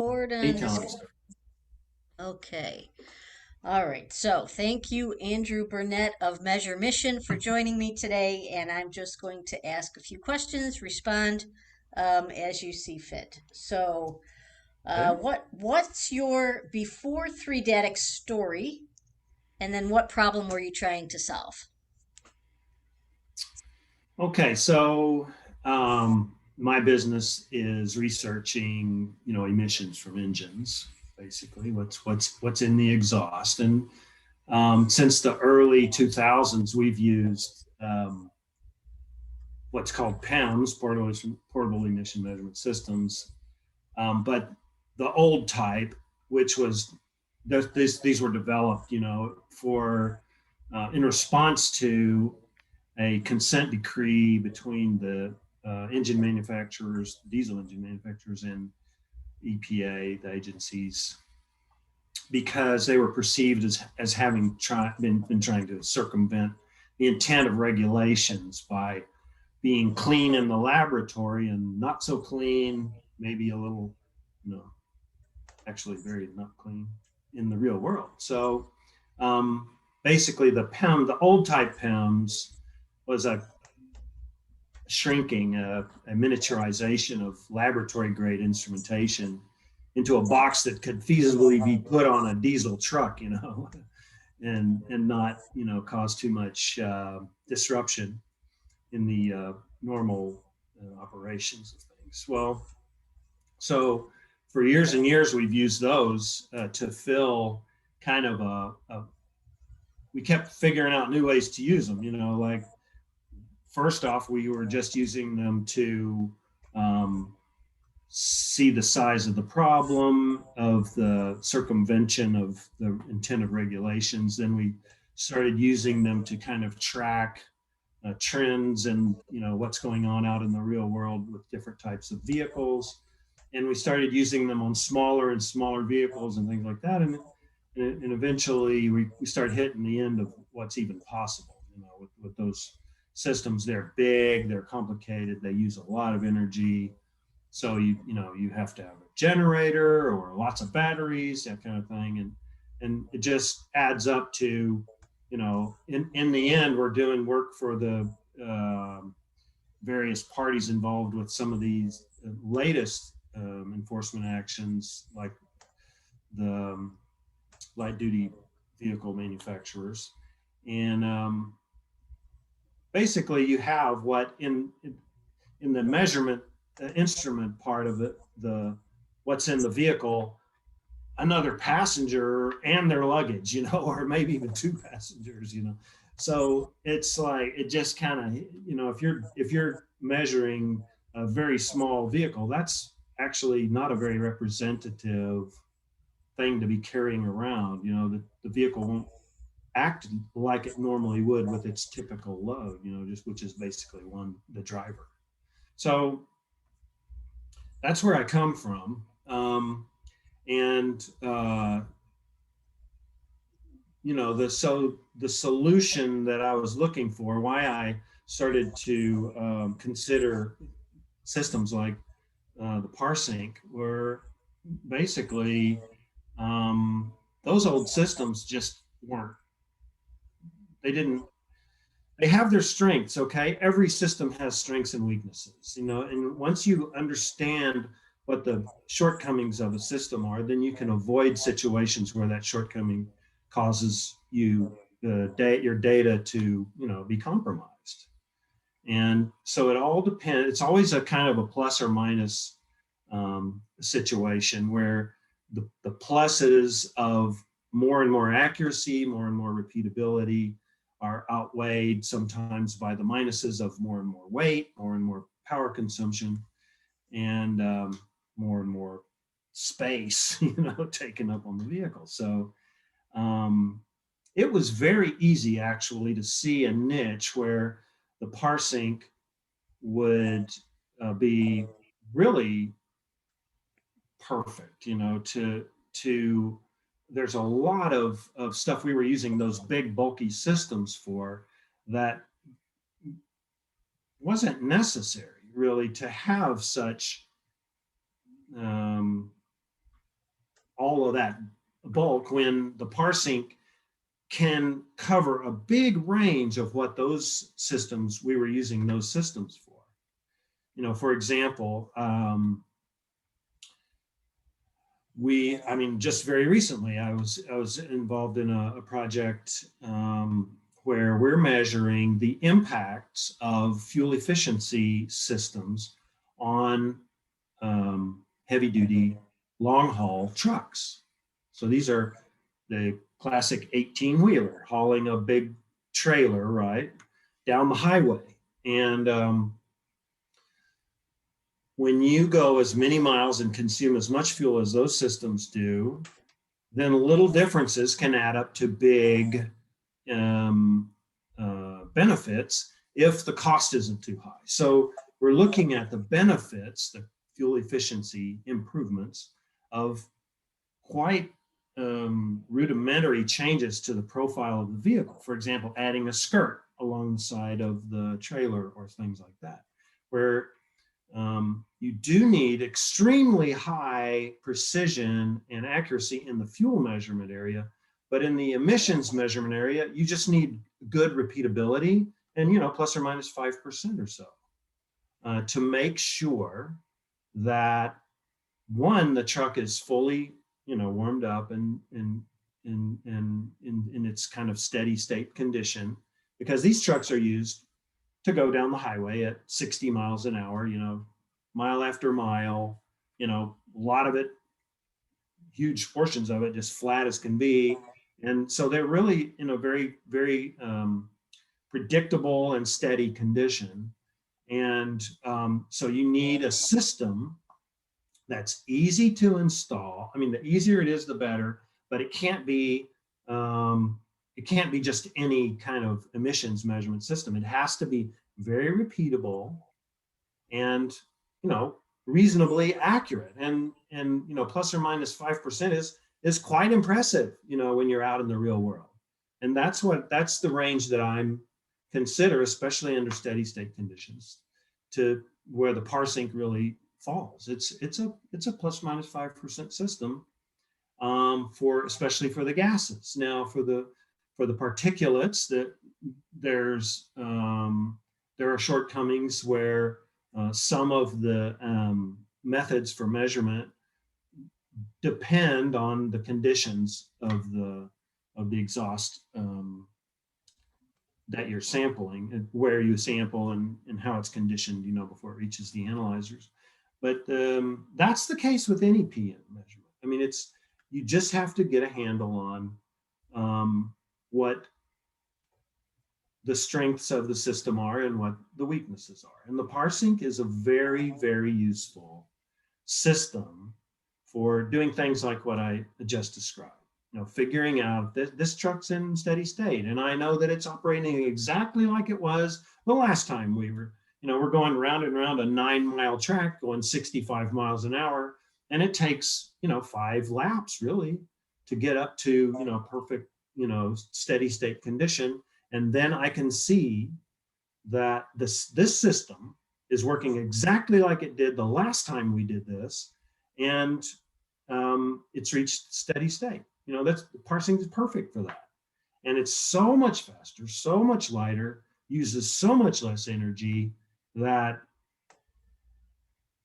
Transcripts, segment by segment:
Hey, Recording. Tom. Okay. All right. So thank you, Andrew Burnette of Measure Mission, for joining me today. And I'm just going to ask a few questions, respond as you see fit. So, Okay. what's your before three Daddick story? And then what problem were you trying to solve? Okay. So, my business is researching, emissions from engines, basically what's in the exhaust. And since the early 2000s, we've used what's called PEMS, portable emission measurement systems. But the old type, which was these were developed, for in response to a consent decree between the engine manufacturers, diesel engine manufacturers, and EPA, the agencies, because they were perceived as having been trying to circumvent the intent of regulations by being clean in the laboratory and not so clean, maybe a little, you know, actually very not clean in the real world. So basically, the old type PEMS was a shrinking, a miniaturization of laboratory grade instrumentation into a box that could feasibly be put on a diesel truck, and not, cause too much disruption in the normal operations of things. Well, so for years and years, we've used those to fill kind of we kept figuring out new ways to use them, like first off, we were just using them to um, see the size of the problem, of the circumvention of the intent of regulations. Then we started using them to kind of track trends and what's going on out in the real world with different types of vehicles. And we started using them on smaller and smaller vehicles and things like that. And eventually we started hitting the end of what's even possible, with those systems. They're big, they're complicated, they use a lot of energy. So you have to have a generator or lots of batteries, that kind of thing. And it just adds up to, in the end, we're doing work for the various parties involved with some of these latest enforcement actions, like the light duty vehicle manufacturers. And basically, you have what in the measurement instrument part of it, the what's in the vehicle, another passenger and their luggage, or maybe even two passengers. So it's like it just kind of, if you're measuring a very small vehicle, that's actually not a very representative thing to be carrying around. The vehicle won't act like it normally would with its typical load, just which is basically the driver. So that's where I come from. And the solution that I was looking for, why I started to consider systems like the parSYNC, were basically those old systems just weren't. They didn't. They have their strengths. Okay, every system has strengths and weaknesses. And once you understand what the shortcomings of a system are, then you can avoid situations where that shortcoming causes your data to be compromised. And so it all depends. It's always a kind of a plus or minus situation where the pluses of more and more accuracy, more and more repeatability are outweighed sometimes by the minuses of more and more weight, more and more power consumption, and more and more space, taken up on the vehicle. So it was very easy actually to see a niche where the parSYNC would be really perfect, to there's a lot of stuff we were using those big bulky systems for that wasn't necessary really to have such um, all of that bulk when the parSYNC can cover a big range of what those systems, we were using those systems for. You know, for example, just very recently, I was involved in a project where we're measuring the impacts of fuel efficiency systems on heavy duty long haul trucks. So these are the classic 18-wheeler hauling a big trailer, right, down the highway. And when you go as many miles and consume as much fuel as those systems do, then little differences can add up to big benefits if the cost isn't too high. So we're looking at the benefits, the fuel efficiency improvements of quite rudimentary changes to the profile of the vehicle. For example, adding a skirt along the side of the trailer or things like that, where you do need extremely high precision and accuracy in the fuel measurement area, but in the emissions measurement area, you just need good repeatability and, plus or minus 5% or so to make sure that, one, the truck is fully, warmed up and in its kind of steady state condition, because these trucks are used to go down the highway at 60 miles an hour, mile after mile, a lot of it, huge portions of it, just flat as can be. And so they're really in a very, very predictable and steady condition. And so you need a system that's easy to install. I mean, the easier it is, the better, but it can't be just any kind of emissions measurement system. It has to be very repeatable and, reasonably accurate. And plus or minus 5% is quite impressive, when you're out in the real world. And that's the range that I'm consider, especially under steady state conditions, to where the parSYNC really falls. It's a plus minus 5% system especially for the gases. Now for the particulates, that there are shortcomings where some of the methods for measurement depend on the conditions of the exhaust that you're sampling, and where you sample and how it's conditioned, before it reaches the analyzers. But that's the case with any PM measurement. I mean, you just have to get a handle on what the strengths of the system are and what the weaknesses are. And the parSYNC is a very, very useful system for doing things like what I just described. Figuring out that this truck's in steady state, and I know that it's operating exactly like it was the last time we were, we're going round and round a 9-mile track going 65 miles an hour, and it takes, 5 laps really to get up to, perfect, steady state condition. And then I can see that this system is working exactly like it did the last time we did this, and it's reached steady state. That's parSYNC is perfect for that. And it's so much faster, so much lighter, uses so much less energy, that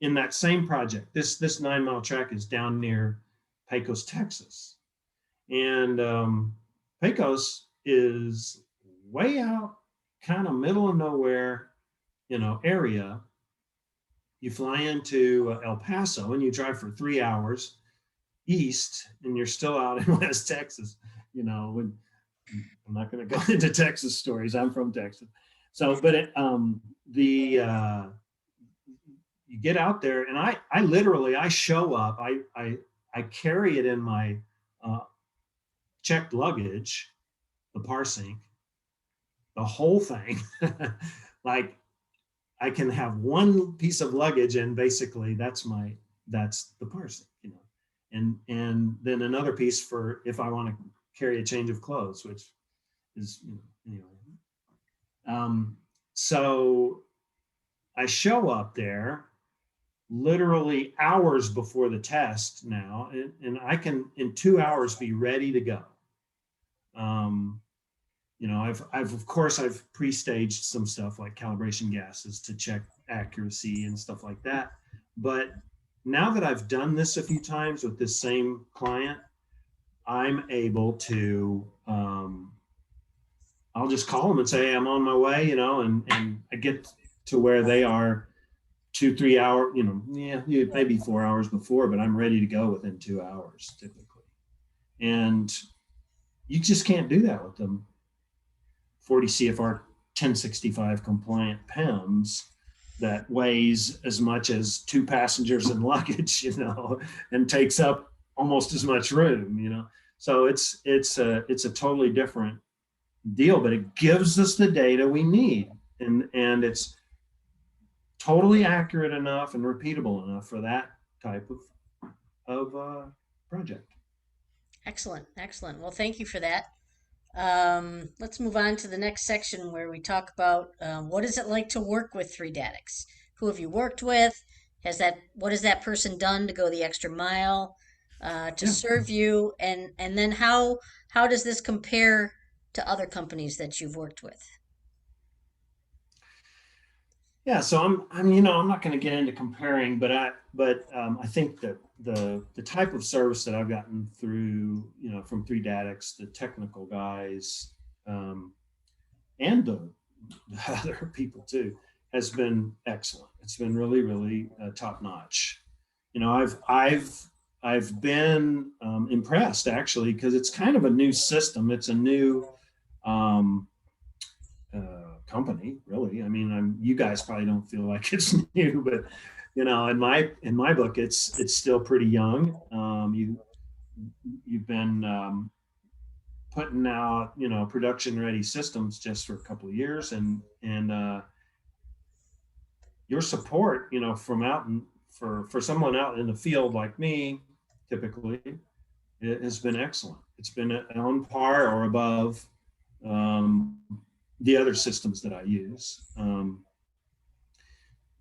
in that same project, this 9-mile track is down near Pecos, Texas. And Pecos is way out, kind of middle of nowhere, area. You fly into El Paso and you drive for 3 hours east, and you're still out in West Texas. I'm not going to go into Texas stories. I'm from Texas. So, but you get out there, and I literally show up. I carry it in my checked luggage, the parSYNC, the whole thing. Like, I can have one piece of luggage, and basically that's the parSYNC, and then another piece for if I want to carry a change of clothes, which is, anyway. So I show up there literally hours before the test now, and I can in 2 hours be ready to go. You know, I've of course I've pre-staged some stuff like calibration gases to check accuracy and stuff like that. But now that I've done this a few times with this same client, I'm able to, I'll just call them and say, hey, I'm on my way, you know, and I get to where they are 2-3 hours, you know, yeah, maybe 4 hours before, but I'm ready to go within 2 hours typically. And you just can't do that with them 40 CFR 1065 compliant PEMs that weighs as much as 2 passengers and luggage, you know, and takes up almost as much room, you know. So it's a totally different deal, but it gives us the data we need, and it's totally accurate enough and repeatable enough for that type of project. Excellent, excellent. Well, thank you for that. Let's move on to the next section where we talk about what is it like to work with 3-Datics? Who have you worked with? What has that person done to go the extra mile to Yeah. serve you? And then how does this compare to other companies that you've worked with? Yeah, so I'm you know, I'm not going to get into comparing, but I think that the type of service that I've gotten through, you know, from 3-Datics, the technical guys, and the other people too, has been excellent. It's been really, really top notch. You know, I've been impressed actually, because it's kind of a new system. It's a new um, company, really. I mean, you guys probably don't feel like it's new, but you know, in my book, it's still pretty young. You've been putting out, you know, production ready systems just for a couple of years, and your support, you know, from out in, for someone out in the field like me, typically, it has been excellent. It's been on par or above um, the other systems that I use.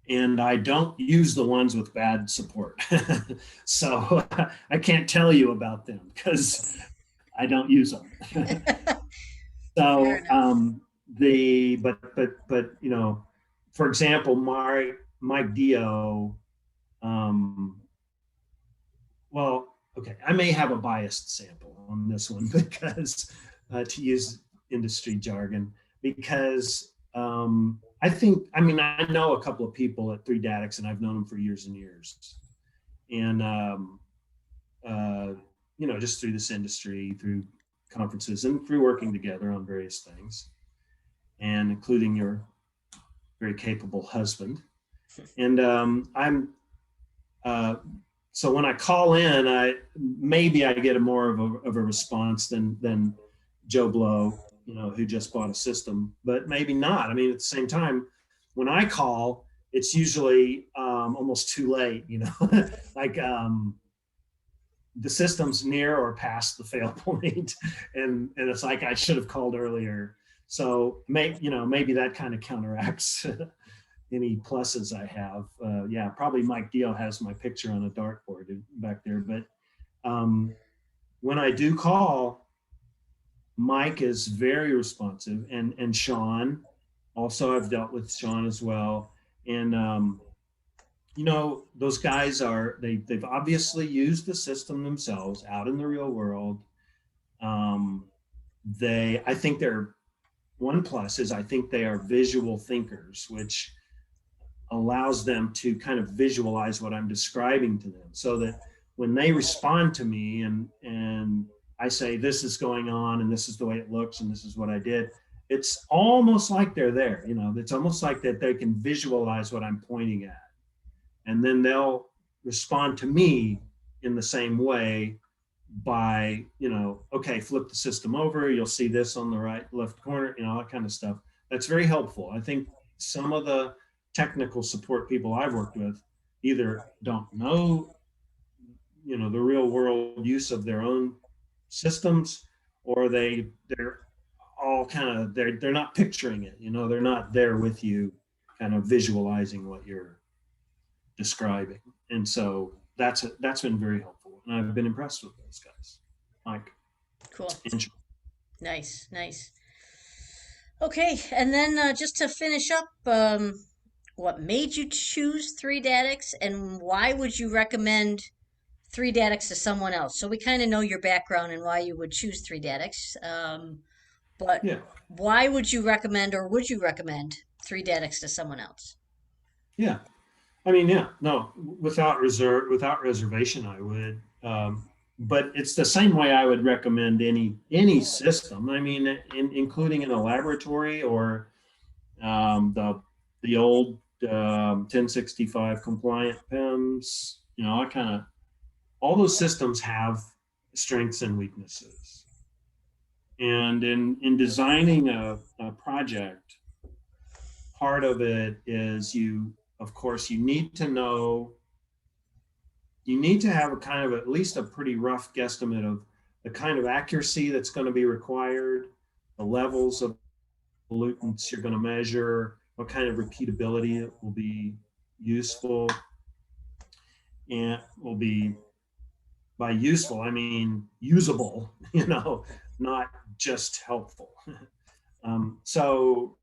And I don't use the ones with bad support. So I can't tell you about them because I don't use them. Fair So enough. but you know, for example, Mike Dio, um, well, okay, I may have a biased sample on this one because to use industry jargon, because I mean, I know a couple of people at 3-Datics, and I've known them for years and years, and uh, you know, just through this industry, through conferences, and through working together on various things, and including your very capable husband. And I'm uh, so when I call in, I get a more of a response than Joe Blow, you know, who just bought a system, but maybe not. I mean, at the same time, when I call, it's usually almost too late, you know, like the system's near or past the fail point, and it's like I should have called earlier. So maybe that kind of counteracts any pluses I have. Yeah, probably Mike Dio has my picture on a dartboard back there. But um, when I do call, Mike is very responsive, and Sean. Also, I've dealt with Sean as well, and you know, those guys they've obviously used the system themselves out in the real world. Um, I think they're one plus is I think they are visual thinkers, which allows them to kind of visualize what I'm describing to them, so that when they respond to me and I say this is going on and this is the way it looks and this is what I did, it's almost like they're there. You know, it's almost like that they can visualize what I'm pointing at, and then they'll respond to me in the same way by, you know, okay, flip the system over, you'll see this on the left corner, you know, that kind of stuff. That's very helpful. I think some of the technical support people I've worked with either don't know, you know, the real world use of their own systems, or they're all kind of they're not picturing it, you know, they're not there with you kind of visualizing what you're describing. And so that's been very helpful. And I've been impressed with those guys. Like, Cool. and Nice, nice. Okay, and then just to finish up, what made you choose 3 and why would you recommend 3 to someone else? So we kind of know your background and why you would choose 3 but yeah, why would you recommend or would you recommend 3 to someone else? yeah. I mean, yeah, no, without reservation, I would. But it's the same way I would recommend any system. I mean, including in a laboratory or the old 1065 compliant PIMS. You know, I kind of all those systems have strengths and weaknesses. And in designing a project, part of it is of course, you need to know, you need to have a kind of at least a pretty rough guesstimate of the kind of accuracy that's going to be required, the levels of pollutants you're going to measure, what kind of repeatability it will be useful, and will be, by useful, I mean usable, you know, not just helpful. So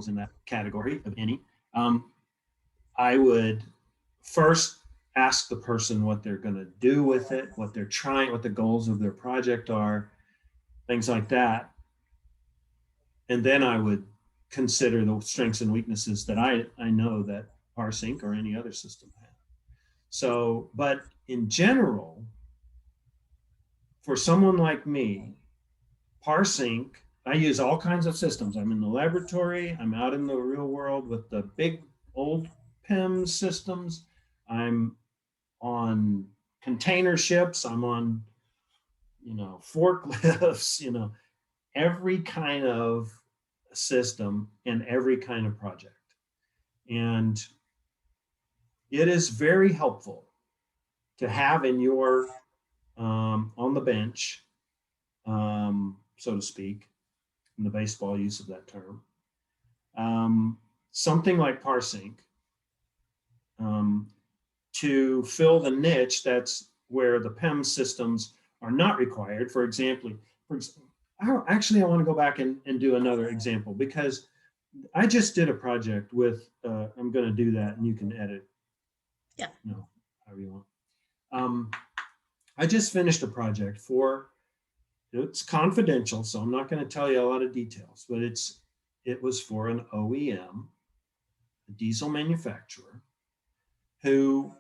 in that category of any, I would first ask the person what they're going to do with it, what they're trying, what the goals of their project are, things like that. And then I would consider the strengths and weaknesses that I know that parSYNC or any other system has. So, but in general, for someone like me, parSYNC, I use all kinds of systems. I'm in the laboratory, I'm out in the real world with the big old PIMS systems. I'm on container ships, I'm on, you know, forklifts, you know, every kind of system and every kind of project. And it is very helpful to have in your on the bench, so to speak, in the baseball use of that term, something like parSYNC, to fill the niche that's where the PEM systems are not required. Actually, I want to go back and do another example, because I just did a project with, I'm going to do that and you can edit, Yeah. no, however you want. I just finished a project for, it's confidential, so I'm not going to tell you a lot of details, but it was for an OEM, a diesel manufacturer, who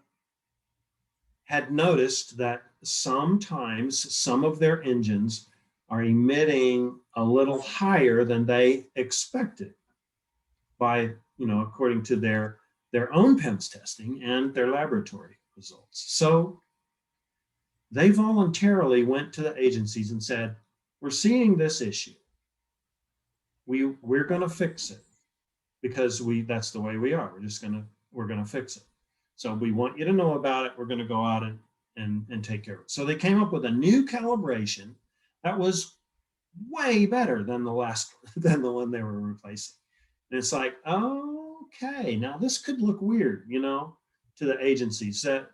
had noticed that sometimes some of their engines are emitting a little higher than they expected by, you know, according to their own PEMS testing and their laboratory results. So they voluntarily went to the agencies and said, we're seeing this issue. We're going to fix it because that's the way we are. We're going to fix it. So we want you to know about it. We're going to go out and take care of it. So they came up with a new calibration that was way better than the one they were replacing. And it's like, okay, now this could look weird, you know, to the agencies, that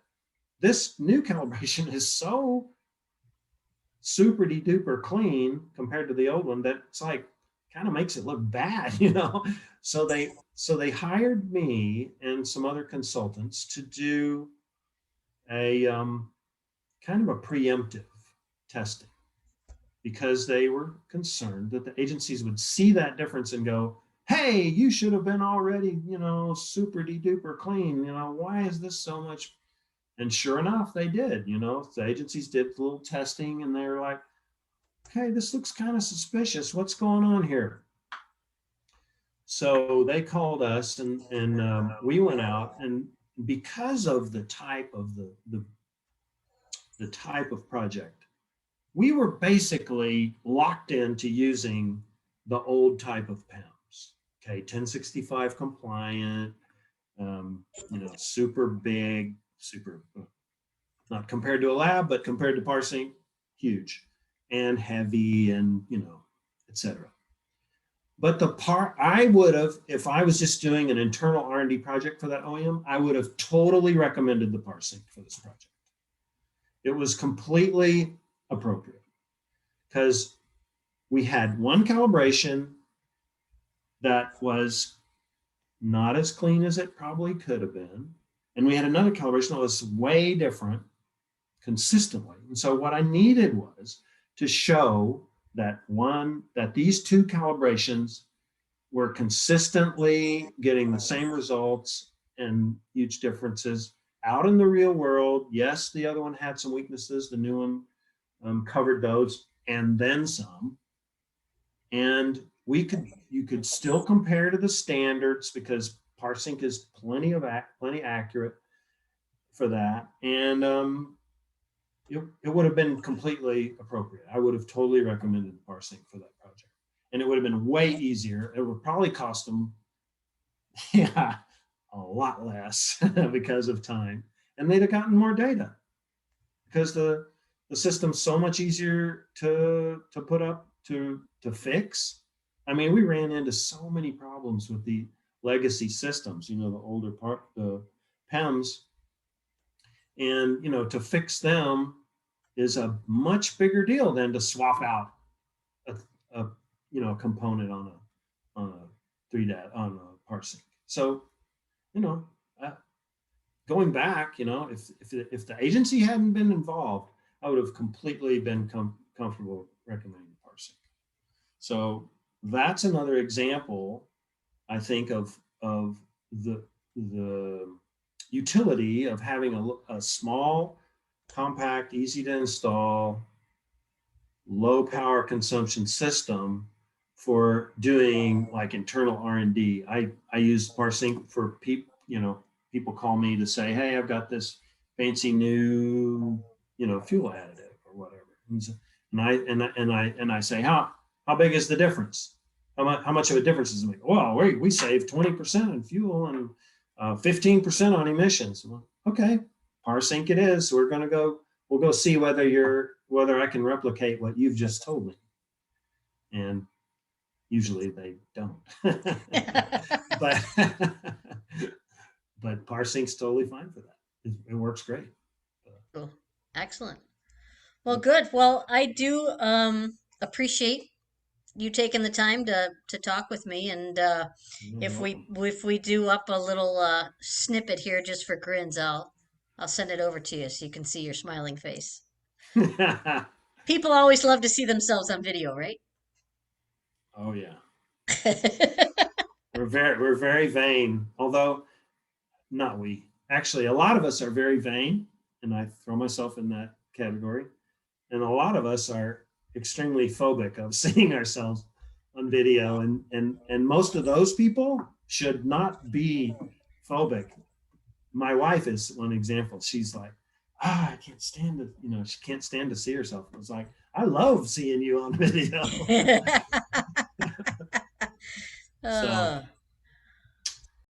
this new calibration is so super duper clean compared to the old one that it's like kind of makes it look bad, you know. So they hired me and some other consultants to do a kind of a preemptive testing, because they were concerned that the agencies would see that difference and go, hey, you should have been already, you know, super duper clean, you know, why is this so much? And sure enough, they did. You know, the agencies did a little testing and they were like, okay, this looks kind of suspicious. What's going on here? So they called us and we went out, and because of the type of the type of project, we were basically locked into using the old type of PEMS. Okay, 1065 compliant, you know, super big, super, not compared to a lab, but compared to parSYNC, huge. and heavy and, etc. But the part I would have, if I was just doing an internal R&D project for that OEM, I would have totally recommended the parSYNC for this project. It was completely appropriate because we had one calibration that was not as clean as it probably could have been. And we had another calibration that was way different consistently. And so what I needed was to show that these two calibrations were consistently getting the same results and huge differences out in the real world. Yes, the other one had some weaknesses. The new one covered those and then some. And you could still compare to the standards because parSYNC is plenty accurate for that. And it would have been completely appropriate. I would have totally recommended parSYNC for that project. And it would have been way easier. It would probably cost them, a lot less because of time. And they'd have gotten more data because the system's so much easier to put up, to fix. I mean, we ran into so many problems with the legacy systems, the older the PEMs. And, to fix them is a much bigger deal than to swap out a component on a parSYNC. So, going back, if the agency hadn't been involved, I would have completely been comfortable recommending parSYNC. So that's another example, I think, of the utility of having a small, compact, easy to install, low power consumption system for doing like internal R&D. I use parSYNC for people call me to say, hey, I've got this fancy new fuel additive or whatever, and I say, how big is the difference? How much of a difference does it make? Well, we save 20% in fuel and 15% on emissions. Well, okay, parSYNC it is. So we'll go see whether I can replicate what you've just told me. And usually they don't. but parSYNC's totally fine for that. It works great. Cool. Excellent. Well, good. Well, I do appreciate you taking the time to talk with me, and if we do up a little snippet here just for grins, I'll send it over to you so you can see your smiling face. People always love to see themselves on video, right? Oh yeah. We're very vain, although not we. Actually, a lot of us are very vain, and I throw myself in that category. And a lot of us are extremely phobic of seeing ourselves on video, and most of those people should not be phobic. My wife is one example. She's like, I can't stand to, she can't stand to see herself. I was like, I love seeing you on video. So